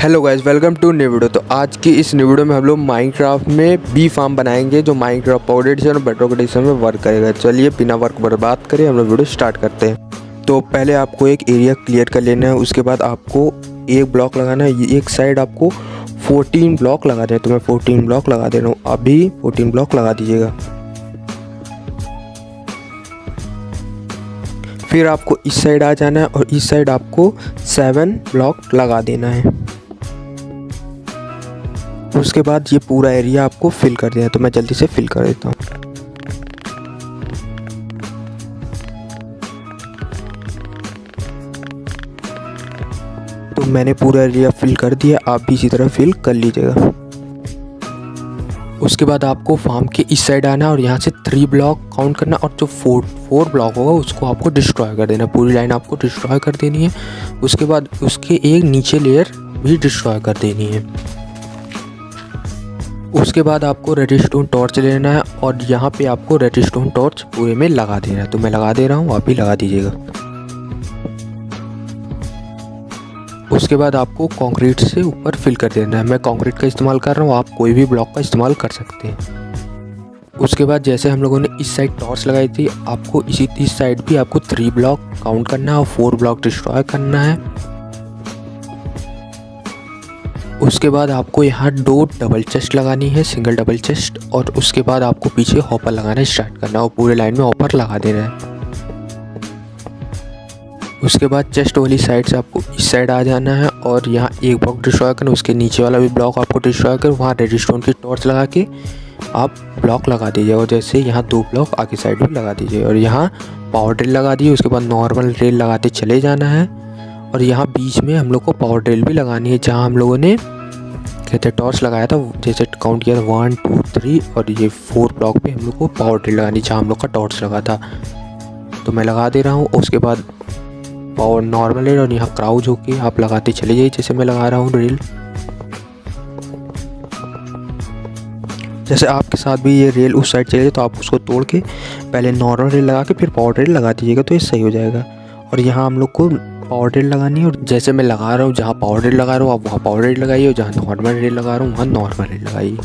Hello guys, welcome to new video. तो आज की इस न्यू वीडियो में हम लोग माइनक्राफ्ट में बी फार्म बनाएंगे जो माइनक्राफ्ट पाउडर एडिशन और बेडरॉक एडिशन में वर्क करेगा। चलिए बिना वर्क बर्बाद करें हम लोग वीडियो स्टार्ट करते हैं। तो पहले आपको एक एरिया क्लियर कर लेना है, उसके बाद आपको एक ब्लॉक लगाना है। एक साइड आपको 14 ब्लॉक लगा दें, तो मैं 14 ब्लॉक लगा दे रहा हूँ। अभी 14 ब्लॉक लगा दीजिएगा। फिर आपको इस साइड आ जाना है और इस साइड आपको 7 ब्लॉक लगा देना है। उसके बाद ये पूरा एरिया आपको फिल कर देना है, तो मैं जल्दी से फिल कर देता हूँ। तो मैंने पूरा एरिया फिल कर दिया, आप भी इसी तरह फिल कर लीजिएगा। उसके बाद आपको फार्म के इस साइड आना और यहाँ से 3 ब्लॉक काउंट करना और जो 4 ब्लॉक होगा उसको आपको डिस्ट्रॉय कर देना। पूरी लाइन आपको डिस्ट्रॉय कर देनी है। उसके बाद उसके एक नीचे लेयर भी डिस्ट्रॉय कर देनी है। उसके बाद आपको रेडस्टोन टॉर्च लेना है और यहाँ पे आपको रेडस्टोन टॉर्च पूरे में लगा देना है। तो मैं लगा दे रहा हूँ, आप भी लगा दीजिएगा। उसके बाद आपको कंक्रीट से ऊपर फिल कर देना है। मैं कंक्रीट का इस्तेमाल कर रहा हूँ, आप कोई भी ब्लॉक का इस्तेमाल कर सकते हैं। उसके बाद जैसे हम लोगों ने इस साइड टॉर्च लगाई थी, आपको इस साइड भी आपको 3 ब्लॉक काउंट करना है और 4 ब्लॉक डिस्ट्रॉय करना है। उसके बाद आपको यहाँ 2 डबल चेस्ट लगानी है, सिंगल डबल चेस्ट। और उसके बाद आपको पीछे हॉपर लगाना स्टार्ट करना है और पूरे लाइन में हॉपर लगा देना है। उसके बाद चेस्ट वाली साइड से आपको इस साइड आ जाना है और यहाँ एक ब्लॉक डिस्ट्रॉय करना, उसके नीचे वाला भी ब्लॉक आपको डिस्ट्रॉय कर वहाँ रेडस्टोन की टॉर्च लगा के आप ब्लॉक लगा दीजिए। और जैसे यहाँ 2 ब्लॉक आगे साइड भी लगा दीजिए और यहाँ पावर ड्रिल लगा दिए। उसके बाद नॉर्मल ड्रिल लगाते चले जाना है और यहाँ बीच में हम लोग को पावर ड्रिल भी लगानी है, जहाँ हम लोगों ने कहते टॉर्च लगाया था। जैसे काउंट किया था 1 2 3 और ये 4 ब्लॉक पे हम लोग को पावर ड्रिल लगानी, जहाँ हम लोग का टॉर्च लगा था। तो मैं लगा दे रहा हूँ। उसके बाद पावर नॉर्मल है और यहाँ क्राउच होके आप लगाते चले जाइए, जैसे मैं लगा रहा हूँ ड्रिल। जैसे आपके साथ भी ये रेल उस साइड चले तो आप उसको तोड़ के पहले नॉर्मल रेल लगा के फिर पावर ड्रिल लगा दीजिएगा, तो ये सही हो जाएगा। और यहाँ हम लोग को पावर ड्रिल लगानी है और जैसे मैं लगा रहा हूँ, जहाँ पावर ड्रिल लगा रहा हूँ आप वहाँ पावर ड्रिल लगाइए और जहाँ नॉर्मल ड्रिल लगा रहा हूँ वहाँ नॉर्मल ड्रिल लगाइए।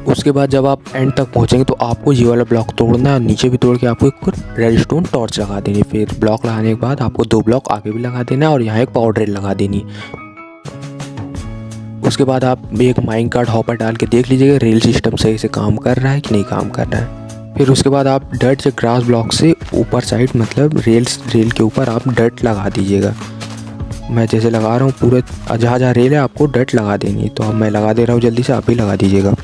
उसके बाद जब आप एंड तक पहुंचेंगे तो आपको ये वाला ब्लॉक तोड़ना है और नीचे भी तोड़ के आपको एक रेडस्टोन टॉर्च लगा देनी। फिर ब्लॉक लगाने के बाद आपको 2 ब्लॉक आगे भी लगा देना है और यहाँ एक पावर ड्रिल लगा देनी। उसके बाद आप एक माइन कार्ड हॉपर डाल के देख लीजिएगा रेल सिस्टम सही से काम कर रहा है कि नहीं काम कर रहा है। फिर उसके बाद आप डर्ट या ग्रास ब्लॉक से ऊपर साइड मतलब रेल के ऊपर आप डर्ट लगा दीजिएगा। मैं जैसे लगा रहा हूँ पूरे जहाँ जहाँ रेल है आपको डर्ट लगा देनी है, तो अब मैं लगा दे रहा हूँ, जल्दी से आप भी लगा दीजिएगा।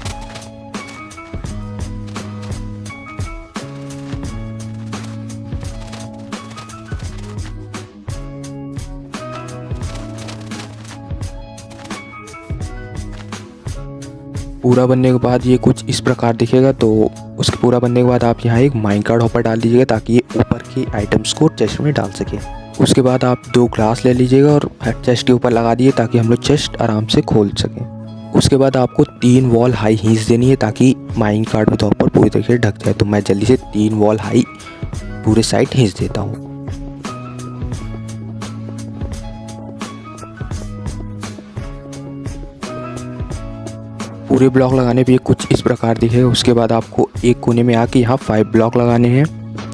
पूरा बनने के बाद ये कुछ इस प्रकार दिखेगा। तो उसके पूरा बनने के बाद आप यहाँ एक माइन कार्ड हॉपर डाल दीजिएगा ताकि ये ऊपर की आइटम्स को चेस्ट में डाल सके। उसके बाद आप 2 ग्लास ले लीजिएगा और चेस्ट के ऊपर लगा दिए ताकि हम लोग चेस्ट आराम से खोल सकें। उसके बाद आपको 3 वॉल हाई हींच देनी है ताकि माइन कार्ड विद हॉपर पूरी तरीके से ढक जाए। तो मैं जल्दी से 3 वॉल हाई पूरे साइड हींच देता हूँ। पूरे ब्लॉक लगाने पे कुछ इस प्रकार दिखेगा। उसके बाद आपको एक कोने में आके यहाँ 5 ब्लॉक लगाने हैं,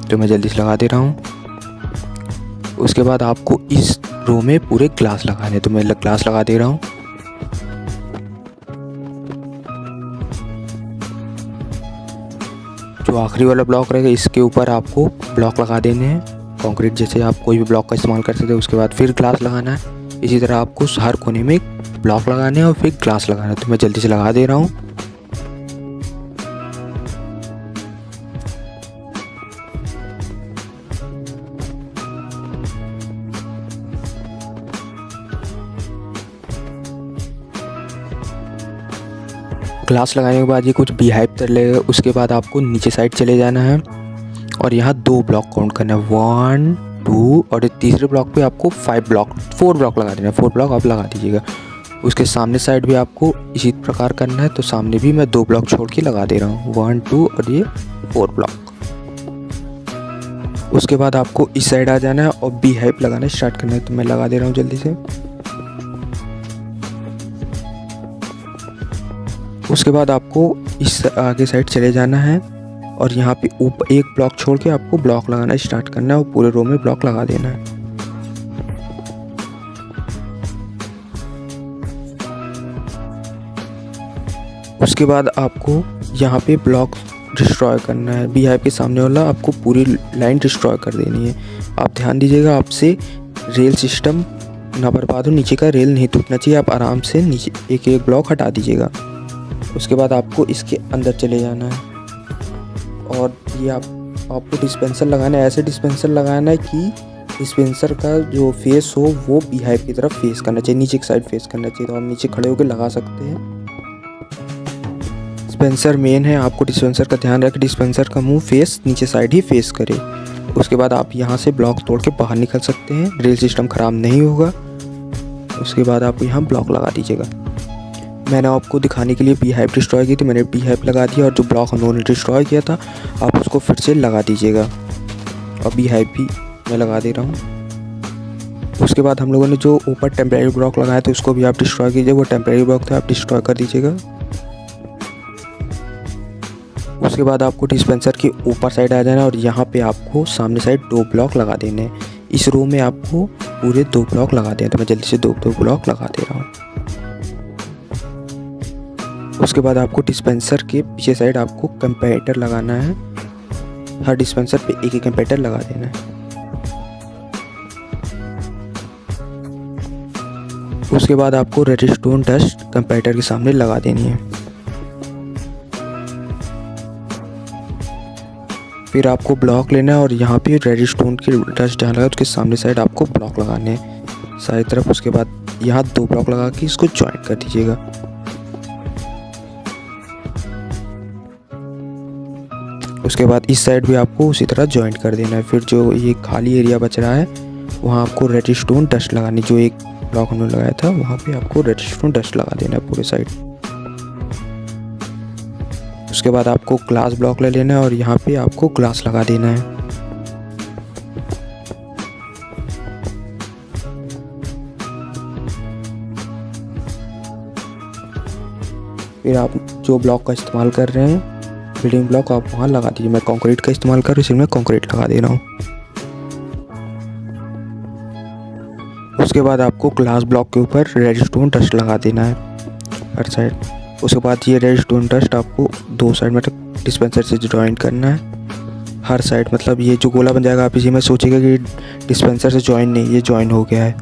तो मैं जल्दी से लगा दे रहा हूँ। उसके बाद आपको इस रो में पूरे ग्लास लगाने हैं, तो मैं ग्लास लगा दे रहा हूँ। जो आखिरी वाला ब्लॉक रहेगा इसके ऊपर आपको ब्लॉक लगा देने हैं कंक्रीट, जैसे आप कोई भी ब्लॉक का इस्तेमाल कर सकते हैं। उसके बाद फिर ग्लास लगाना है। इसी तरह आपको हर कोने में ब्लॉक लगाने हैं और फिर ग्लास लगाना है, तो मैं जल्दी से लगा दे रहा हूँ। ग्लास लगाने के बाद ये कुछ बिहाइव कर लेगा। उसके बाद आपको नीचे साइड चले जाना है और यहाँ 2 ब्लॉक काउंट करना है, 1 2 और तीसरे ब्लॉक पे आपको 4 ब्लॉक लगा देना है। 4 ब्लॉक आप लगा दीजिएगा। उसके सामने साइड भी आपको इसी प्रकार करना है, तो सामने भी मैं 2 ब्लॉक छोड़ के लगा दे रहा हूँ, 1 2 और ये 4 ब्लॉक। उसके बाद आपको इस साइड आ जाना है और बी हाइप लगाना स्टार्ट करना है, तो मैं लगा दे रहा हूँ जल्दी से। उसके बाद आपको इस आगे साइड चले जाना है और यहाँ पे ऊपर एक ब्लॉक छोड़ के आपको ब्लॉक लगाना स्टार्ट करना है और पूरे रो में ब्लॉक लगा देना है। उसके बाद आपको यहाँ पे ब्लॉक डिस्ट्रॉय करना है। बी हाइप के सामने वाला आपको पूरी लाइन डिस्ट्रॉय कर देनी है। आप ध्यान दीजिएगा, आपसे रेल सिस्टम ना बर्बाद हो, नीचे का रेल नहीं टूटना चाहिए। आप आराम से नीचे एक एक ब्लॉक हटा दीजिएगा। उसके बाद आपको इसके अंदर चले जाना है और ये आपको डिस्पेंसर लगाना है। ऐसे डिस्पेंसर लगाना है कि डिस्पेंसर का जो फेस हो वो बी हाइप की तरफ फेस करना चाहिए, नीचे की साइड फेस करना चाहिए। तो आप नीचे खड़े होकर लगा सकते हैं। डिस्पेंसर मेन है, आपको डिस्पेंसर का ध्यान रखें, डिस्पेंसर का मुंह फेस नीचे साइड ही फेस करे। उसके बाद आप यहाँ से ब्लॉक तोड़ के बाहर निकल सकते हैं, रेल सिस्टम ख़राब नहीं होगा। उसके बाद आप यहाँ ब्लॉक लगा दीजिएगा। मैंने आपको दिखाने के लिए बी हाइप डिस्ट्रॉय की, तो मैंने बी हाइप लगा दिया और जो ब्लॉक हम लोगों ने डिस्ट्रॉय किया था आप उसको फिर से लगा दीजिएगा। और बी हाइप भी मैं लगा दे रहा हूँ। उसके बाद हम लोगों ने जो ऊपर टेम्परेरी ब्लॉक लगाया था उसको भी आप डिस्ट्रॉय कीजिए। वो टेम्परेरी ब्लॉक था, आप डिस्ट्रॉय कर दीजिएगा। उसके बाद आपको डिस्पेंसर के ऊपर साइड आ जाना है और यहाँ पे आपको सामने साइड 2 ब्लॉक लगा देने हैं। इस रो में आपको पूरे 2 ब्लॉक लगा दें, तो मैं जल्दी से 2 ब्लॉक लगा दे रहा हूँ। उसके बाद आपको डिस्पेंसर के पीछे साइड आपको कंपैरेटर लगाना है। हर डिस्पेंसर पे एक कंपैरेटर लगा देना है। उसके बाद आपको रेडस्टोन डस्ट कंपैरेटर के सामने लगा देनी है। फिर आपको ब्लॉक लेना है और यहाँ पे रेडस्टोन की डस्ट जहाँ लगा उसके सामने साइड आपको ब्लॉक लगाने हैं सारी तरफ। उसके बाद यहाँ 2 ब्लॉक लगा के इसको ज्वाइन कर दीजिएगा। उसके बाद इस साइड भी आपको उसी तरह ज्वाइंट कर देना है। फिर जो ये खाली एरिया बच रहा है वहाँ आपको रेडस्टोन डस्ट लगानी, जो एक ब्लॉक हमने लगाया था वहाँ पे आपको रेडस्टोन डस्ट लगा देना है पूरे साइड। उसके बाद आपको ग्लास ब्लॉक ले लेना है और यहाँ पे आपको ग्लास लगा देना है। फिर आप जो ब्लॉक का इस्तेमाल कर रहे हैं बिल्डिंग ब्लॉक आप वहाँ लगा दीजिए। मैं कंक्रीट का इस्तेमाल कर रहा हूँ, इसलिए मैं कंक्रीट लगा दे रहा हूँ। उसके बाद आपको ग्लास ब्लॉक के ऊपर रेडस्टोन डस्ट लगा देना है हर साइड। उसके बाद ये रेडस्टोन डस्ट आपको 2 साइड मतलब डिस्पेंसर से ज्वाइंट करना है हर साइड। मतलब ये जो गोला बन जाएगा आप इसी में सोचिएगा कि डिस्पेंसर से ज्वाइन नहीं, ये ज्वाइन हो गया है।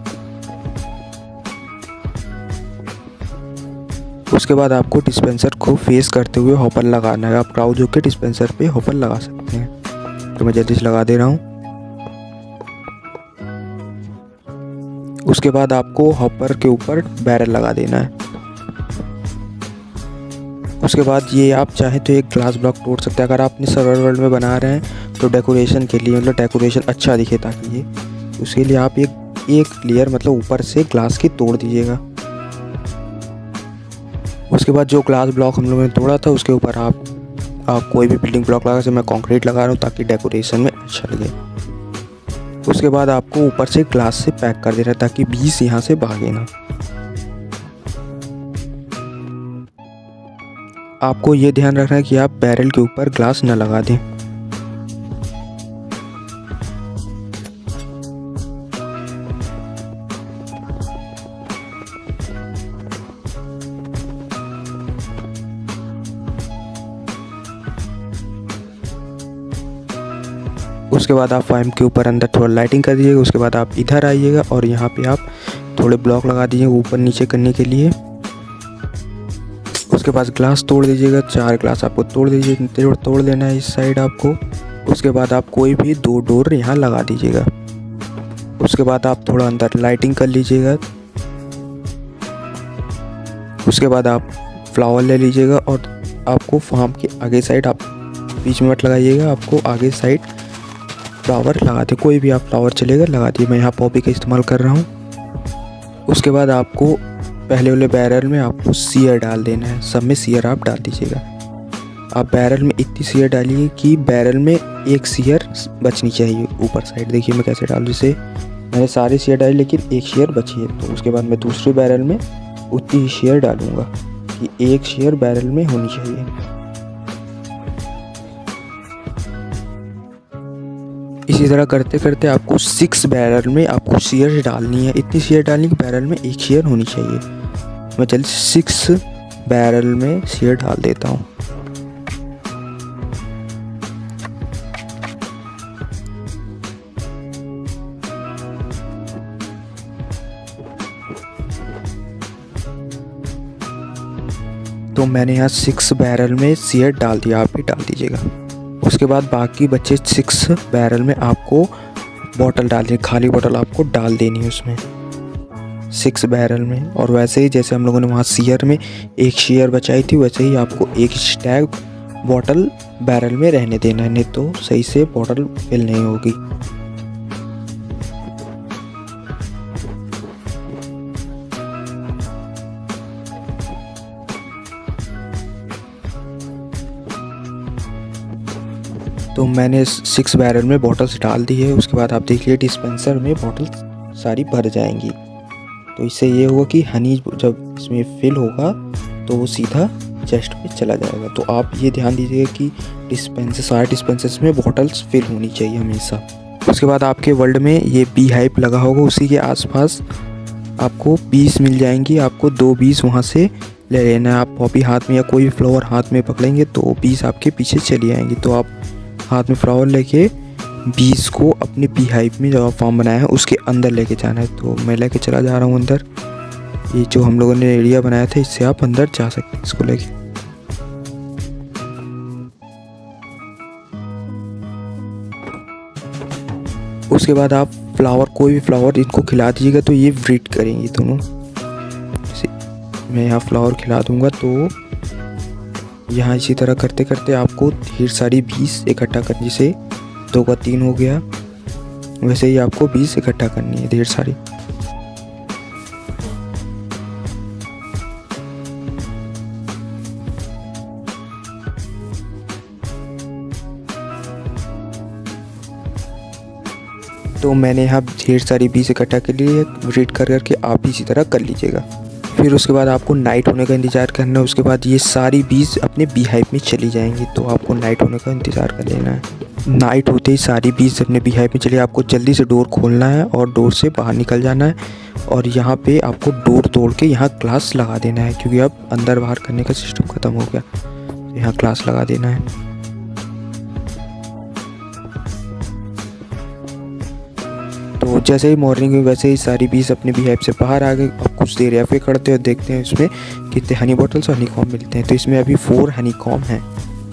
उसके बाद आपको डिस्पेंसर को फेस करते हुए हॉपर लगाना है। आप क्राउच होकर डिस्पेंसर पे हॉपर लगा सकते हैं, तो मैं जल्दी से लगा दे रहा हूँ। उसके बाद आपको हॉपर के ऊपर बैरल लगा देना है। उसके बाद ये आप चाहे तो एक ग्लास ब्लॉक तोड़ सकते हैं। अगर आप अपने सर्वर वर्ल्ड में बना रहे हैं तो डेकोरेशन के लिए, मतलब डेकोरेशन अच्छा दिखे ताकि ये, उसके लिए आप एक लेयर मतलब ऊपर से ग्लास की तोड़ दीजिएगा। उसके बाद जो ग्लास ब्लॉक हम लोगों ने तोड़ा था उसके ऊपर आप कोई भी बिल्डिंग ब्लॉक लगा, जैसे मैं कंक्रीट लगा रहा हूँ ताकि डेकोरेशन में अच्छा लगे। उसके बाद आपको ऊपर से ग्लास से पैक कर देना है ताकि बीस यहाँ से भागे ना। आपको ये ध्यान रखना है कि आप बैरल के ऊपर ग्लास न लगा दें। उसके बाद आप फाइम के ऊपर अंदर थोड़ा लाइटिंग कर दीजिएगा। उसके बाद आप इधर आइएगा और यहाँ पे आप थोड़े ब्लॉक लगा दीजिए ऊपर नीचे करने के लिए। उसके बाद ग्लास तोड़ दीजिएगा, 4 ग्लास आपको तोड़ देना है इस साइड आपको। उसके बाद आप कोई भी 2 डोर यहाँ लगा दीजिएगा। उसके बाद आप थोड़ा अंदर लाइटिंग कर लीजिएगा। उसके बाद आप फ्लावर ले लीजिएगा और आपको फार्म के आगे साइड आप बीच में मत लगाइएगा, आपको आगे साइड फ्लावर लगाते, कोई भी आप फ्लावर चलेगा लगा दिए। मैं यहाँ पॉपी का इस्तेमाल कर रहा हूँ। उसके बाद आपको पहले वाले बैरल में आपको सीयर डाल देना है, सब में सीयर आप डाल दीजिएगा। आप बैरल में इतनी सीयर डालिए कि बैरल में एक सीयर बचनी चाहिए ऊपर साइड। देखिए मैं कैसे डालूँ, जैसे मैंने सारी सीयर डाली लेकिन एक शेयर बची है, तो उसके बाद मैं दूसरे बैरल में उतनी ही शेयर डालूँगा कि एक शेयर बैरल में होनी चाहिए। इसी तरह करते करते आपको 6 बैरल में आपको शेयर डालनी है, इतनी शेयर डालनी कि बैरल में एक शेयर होनी चाहिए। मैं जल्दी 6 बैरल में शेयर डाल देता हूँ। तो मैंने यहाँ 6 बैरल में शेयर डाल दिया, आप भी डाल दीजिएगा। उसके बाद बाकी बचे 6 बैरल में आपको बॉटल डालनी, खाली बॉटल आपको डाल देनी है उसमें 6 बैरल में। और वैसे ही जैसे हम लोगों ने वहाँ शेयर में एक शेयर बचाई थी, वैसे ही आपको एक स्टैग बॉटल बैरल में रहने देना है, नहीं तो सही से बॉटल फिल नहीं होगी। तो मैंने 6 बैरल में बॉटल्स डाल दी है। उसके बाद आप देखिए डिस्पेंसर में बॉटल सारी भर जाएंगी। तो इससे ये होगा कि हनी जब इसमें फिल होगा तो वो सीधा चेस्ट पे चला जाएगा। तो आप ये ध्यान दीजिएगा कि सारे डिस्पेंसर्स में बॉटल्स फिल होनी चाहिए हमेशा। उसके बाद आपके वर्ल्ड में ये बी हाइव लगा होगा, उसी के आसपास आपको बीज मिल जाएंगी। आपको 2 बीज वहाँ से ले लेना है। आप पॉपी हाथ में या कोई भी फ्लावर हाथ में पकड़ेंगे तो बीज आपके पीछे चली आएंगी। तो आप हाथ में फ्लावर लेके बीज को अपने बी हाइव में जो फॉर्म बनाया है उसके अंदर लेके जाना है। तो मैं लेके चला जा रहा हूँ अंदर। ये जो हम लोगों ने एरिया बनाया था इससे आप अंदर जा सकते हैं इसको लेके। उसके बाद आप फ्लावर, कोई भी फ्लावर इनको खिला दीजिएगा तो ये ब्रीड करेंगे दोनों। जैसे मैं यहाँ फ्लावर खिला दूँगा तो यहाँ इसी तरह करते करते आपको ढेर सारी बीज इकट्ठा करनी, जैसे 2 का 3 हो गया, वैसे ही आपको बीज इकट्ठा करनी है ढेर सारी। तो मैंने यहाँ ढेर सारी बीज इकट्ठा कर ली है, ब्रीड कर करके आप भी इसी तरह कर लीजिएगा। फिर उसके बाद आपको नाइट होने का इंतज़ार करना है। उसके बाद ये सारी बीज अपने बी हाइव में चली जाएंगी, तो आपको नाइट होने का इंतज़ार कर लेना है। नाइट होते ही सारी बीज अपने बी हाइव में चली, आपको जल्दी से डोर खोलना है और डोर से बाहर निकल जाना है। और यहाँ पे आपको डोर तोड़ के यहाँ ग्लास लगा देना है, क्योंकि अब अंदर बाहर करने का सिस्टम ख़त्म हो गया। तो यहाँ ग्लास लगा देना है। तो जैसे ही मॉर्निंग हुई वैसे ही सारी बीज अपने बी हाइव से बाहर आ गई। अब कुछ देर एफ करते हैं और देखते हैं इसमें कितने हनी बॉटल्स और हनी कॉम मिलते हैं। तो इसमें अभी 4 हनी कॉम हैं।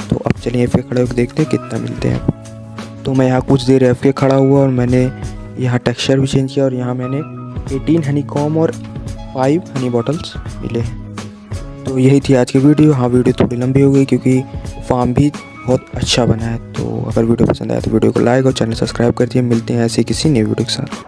तो अब चलिए एफ खड़े होकर देखते हैं कितना मिलते हैं। तो मैं यहाँ कुछ देर एफ खड़ा हुआ और मैंने यहाँ टेक्सचर भी चेंज किया और यहाँ मैंने 18 हनी कॉम और 5 हनी बॉटल्स मिले हैं। तो यही थी आज की वीडियो। हाँ, वीडियो थोड़ी लंबी हो गई क्योंकि फार्म भी बहुत अच्छा बना है। तो अगर वीडियो पसंद आया तो वीडियो को लाइक और चैनल सब्सक्राइब कर दिए। मिलते हैं ऐसे किसी नई वीडियो के साथ।